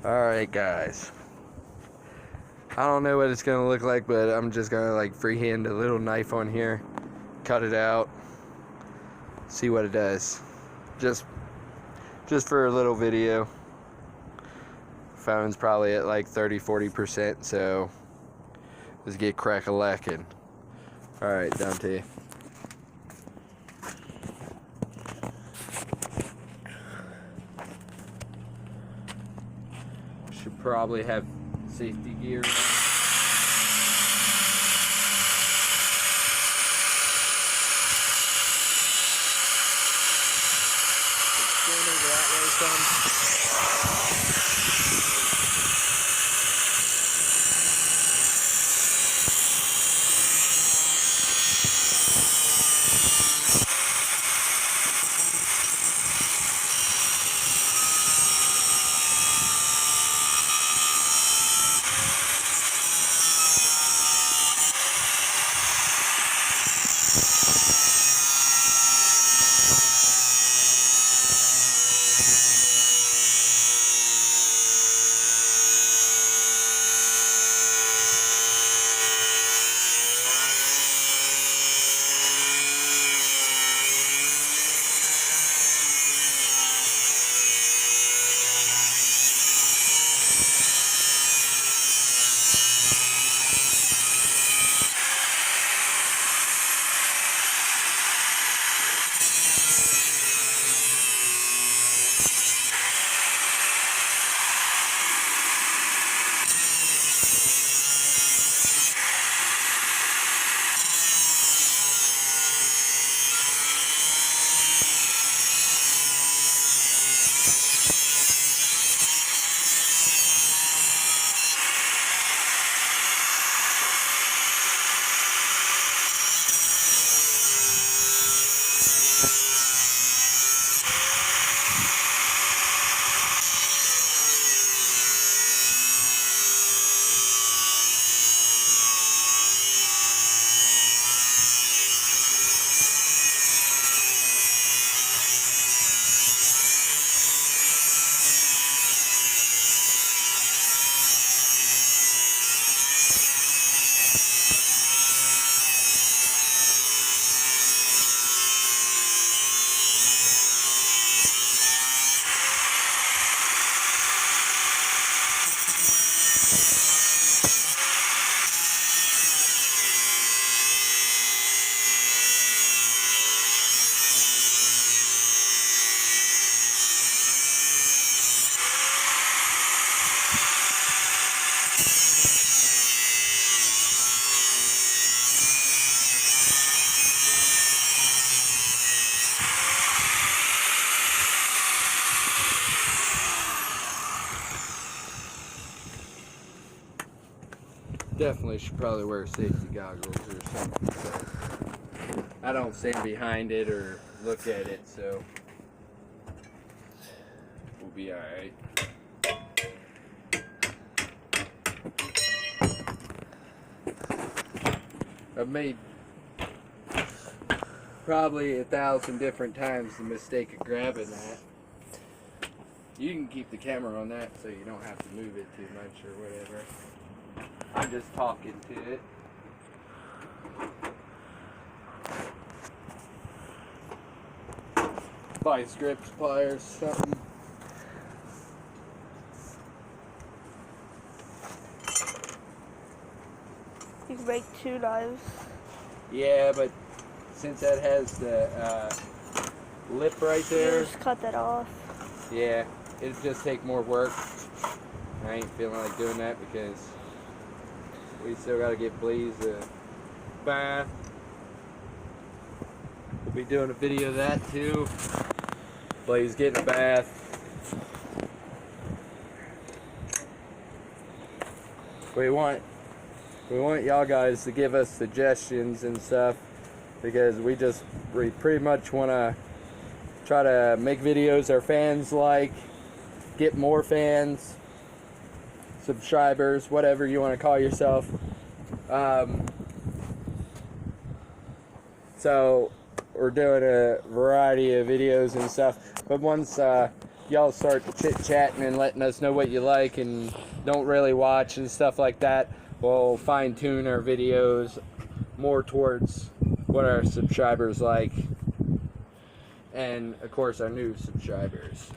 Alright guys, I don't know what it's gonna look like, but I'm just gonna like freehand a little knife on here, cut it out, see what it does, just for a little video. Phone's probably at like 30-40%, so let's get crack-a-lackin'. Alright, down to you. Should probably have safety gear. Extend over that way some. Definitely should probably wear safety goggles or something, so I don't stand behind it or look at it, so we'll be alright. I've made probably 1,000 different times the mistake of grabbing that. You can keep the camera on that so you don't have to move it too much or whatever. I'm just talking to it. Buy script pliers, something. You can make 2 knives. Yeah, but since that has the lip right there, You just cut that off. yeah, it'll just take more work. I ain't feeling like doing that because we still gotta get Blaze a bath. We'll be doing a video of that too. Blaze getting a bath. We want y'all guys to give us suggestions and stuff, because we pretty much want to try to make videos our fans like, get more fans, subscribers, whatever you want to call yourself. So we're doing a variety of videos and stuff, but once y'all start chit-chatting and letting us know what you like and don't really watch and stuff like that, we'll fine-tune our videos more towards what our subscribers like, and of course our new subscribers.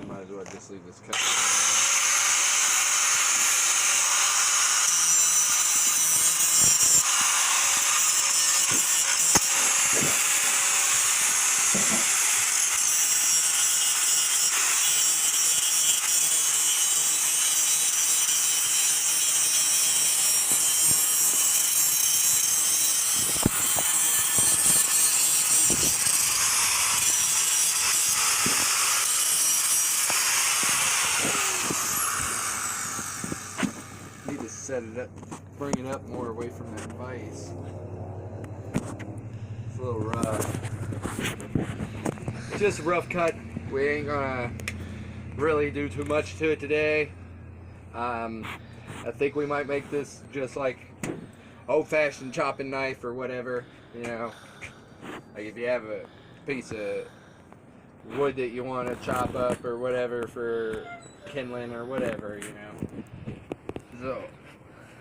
Might as well just leave this cut. Need to set it up, bring it up more away from that vise. It's a little rough. Just a rough cut. We ain't gonna really do too much to it today. I think we might make this just like old-fashioned chopping knife or whatever, you know. Like if you have a piece of wood that you want to chop up or whatever for kindling or whatever, you know. So,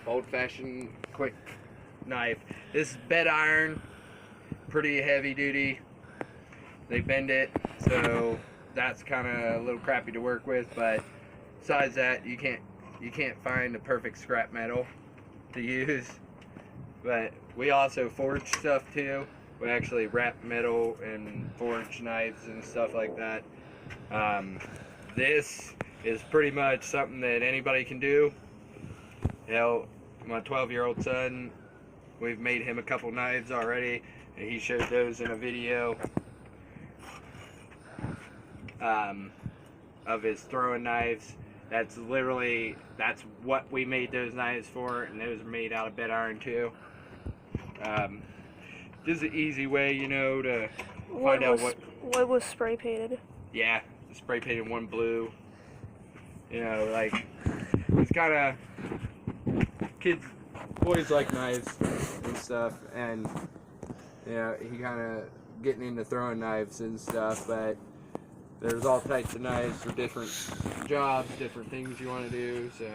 old-fashioned quick knife. This is bed iron, pretty heavy duty. They bend it, so that's kind of a little crappy to work with. But besides that, you can't find the perfect scrap metal to use. But we also forge stuff too. We actually wrap metal and forge knives and stuff like that. This is pretty much something that anybody can do. Hell, my 12-year-old son, we've made him a couple knives already, and he showed those in a video of his throwing knives. That's what we made those knives for, and those are made out of bed iron too. Just an easy way, you know, to find out what was spray painted. Yeah, spray painted one blue. You know, like, it's kind of, boys like knives and stuff, and you know, he kind of getting into throwing knives and stuff, but there's all types of knives for different jobs, different things you want to do, so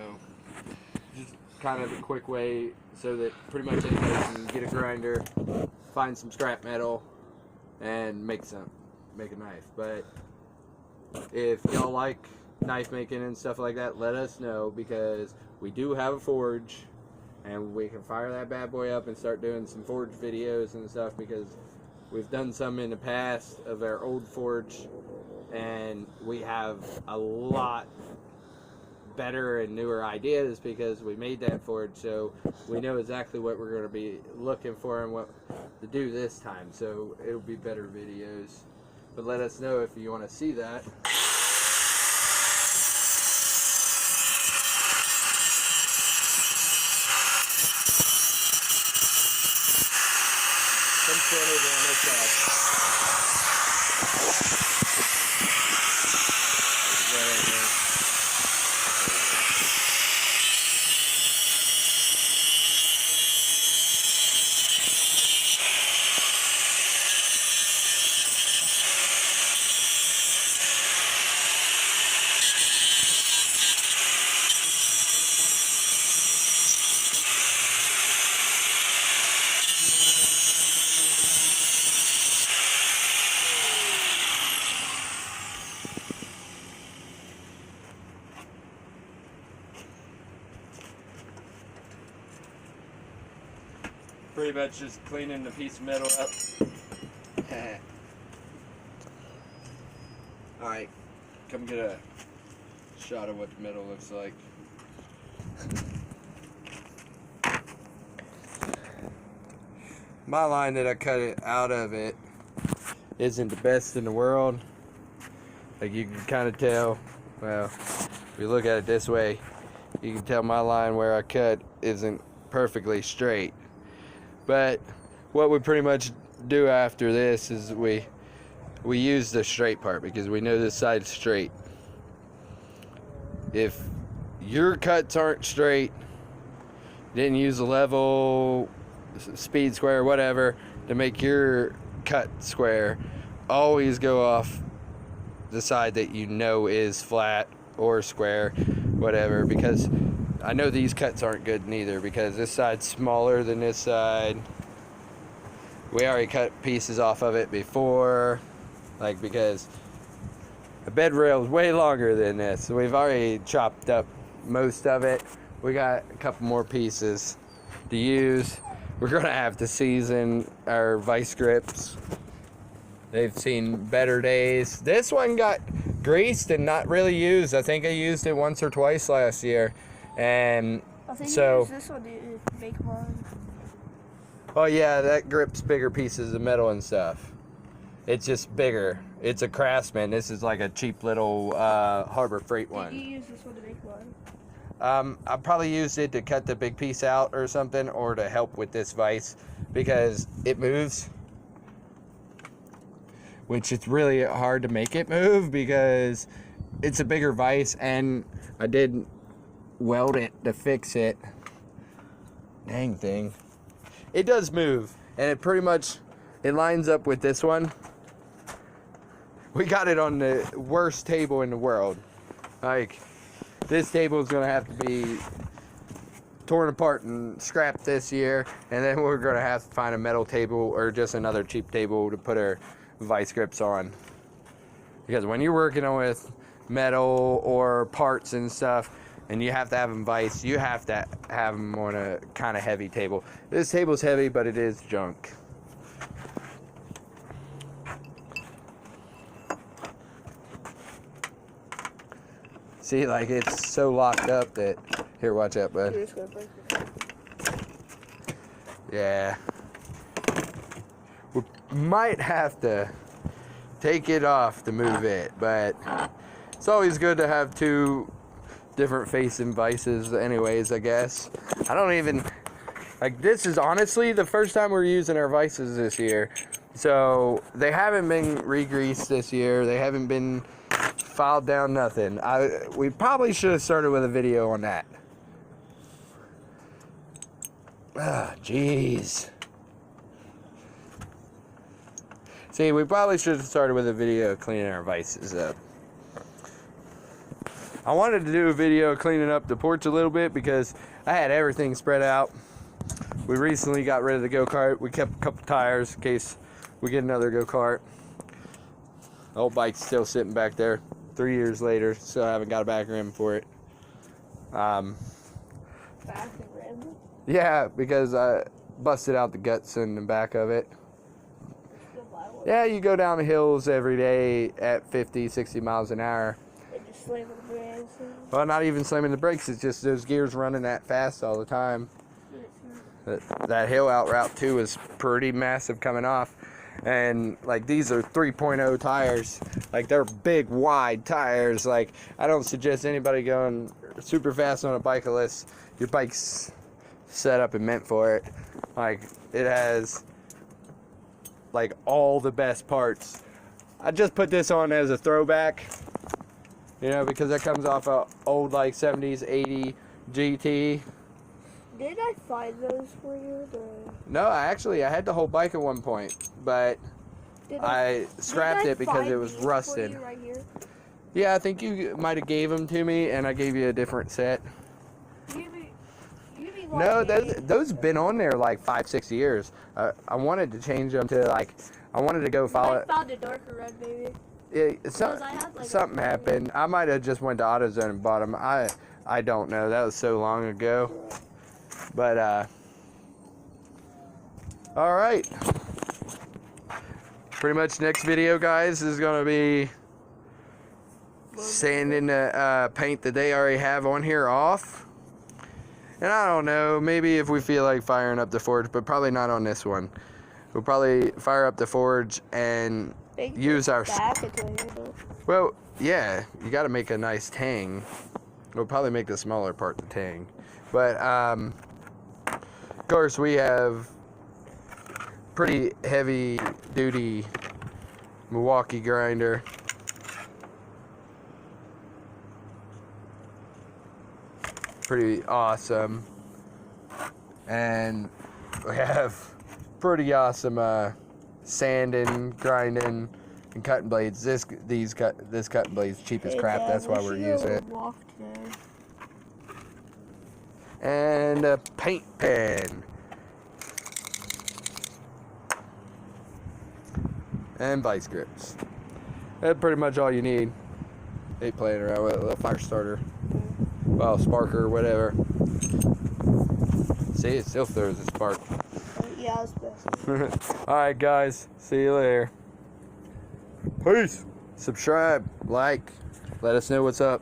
just kind of a quick way so that pretty much anybody can get a grinder, find some scrap metal, and make a knife. But if y'all like knife making and stuff like that, let us know, because we do have a forge, and we can fire that bad boy up and start doing some forge videos and stuff, because we've done some in the past of our old forge, and we have a lot better and newer ideas because we made that forge, so we know exactly what we're going to be looking for and what to do this time, so it'll be better videos. But let us know if you want to see that. Come stand over on this side. Right there. Pretty much just cleaning the piece of metal up. Alright, come get a shot of what the metal looks like. My line that I cut it out of it isn't the best in the world. Like, you can kind of tell, well, if you look at it this way, you can tell my line where I cut isn't perfectly straight. But what we pretty much do after this is we use the straight part, because we know this side's straight. If your cuts aren't straight, didn't use a level speed square, whatever, to make your cut square, always go off the side that you know is flat or square, whatever, because I know these cuts aren't good neither, because this side's smaller than this side. We already cut pieces off of it before, like, because the bed rail is way longer than this, so we've already chopped up most of it. We got a couple more pieces to use. We're gonna have to season our vice grips. They've seen better days. This one got greased and not really used. I think I used it once or twice last year, and I think so you use this one to make mine. oh yeah, that grips bigger pieces of metal and stuff. It's just bigger. It's a Craftsman. This is like a cheap little Harbor Freight one. Did you use this one to make mine? I probably used it to cut the big piece out or something, or to help with this vise, because it moves. Which it's really hard to make it move because it's a bigger vise, and I did weld it to fix it. Dang thing. It does move, and it pretty much, it lines up with this one. We got it on the worst table in the world. Like, this table is gonna have to be torn apart and scrapped this year, and then we're gonna have to find a metal table or just another cheap table to put our vice grips on. Because when you're working on with metal or parts and stuff, and you have to have them vice, you have to have them on a kind of heavy table. This table's heavy, but it is junk. See, like, it's so locked up that... Here, watch out, bud. You're just gonna break it. Yeah. We might have to take it off to move it, but it's always good to have two different facing vices anyways, I guess. I don't even... Like, this is honestly the first time we're using our vices this year. So, they haven't been re-greased this year. They haven't been filed down, nothing. We probably should have started with a video on that. Ah, jeez. See, we probably should have started with a video cleaning our vices up. I wanted to do a video cleaning up the porch a little bit because I had everything spread out. We recently got rid of the go-kart. We kept a couple tires in case we get another go-kart. The old bike's still sitting back there 3 years later. Still haven't got a back rim for it. Back rim? Yeah, because I busted out the guts in the back of it. Yeah, you go down the hills every day at 50, 60 miles an hour. And just slamming the brakes. Well, not even slamming the brakes. It's just those gears running that fast all the time. That hill out Route 2 is pretty massive coming off. And, like, these are 3.0 tires. Like, they're big, wide tires. Like, I don't suggest anybody going super fast on a bike unless your bike's set up and meant for it. Like, it has, like, all the best parts. I just put this on as a throwback, you know, because that comes off a old, like, 70s, 80 GT. Did I find those for you? No, I had the whole bike at one point, but I scrapped it because it was rusted. Right here? Yeah, I think you might have gave them to me, and I gave you a different set. No, those have been on there like 5-6 years. I wanted to change them to, like, I wanted to go follow it. I found a darker red, maybe. Yeah, something happened. I might have just went to AutoZone and bought them. I don't know. That was so long ago. But, all right. Pretty much next video, guys, is going to be sanding the paint that they already have on here off. And I don't know, maybe if we feel like firing up the forge, but probably not on this one. We'll probably fire up the forge and use our... Well, yeah, you got to make a nice tang. We'll probably make the smaller part the tang. But, of course, we have pretty heavy-duty Milwaukee grinder. Pretty awesome. And We have pretty awesome sanding, grinding, and cutting blades. This cutting blade's cheap as Hey, crap. Dad, That's why we we're should using go it. walk today. And a paint pen. And vice grips. That's pretty much all you need. Ain't playing around with a little fire starter. Well, sparker, whatever. See, it still throws a spark. Yeah, it's best. Alright, guys. See you later. Peace. Subscribe, like, let us know what's up.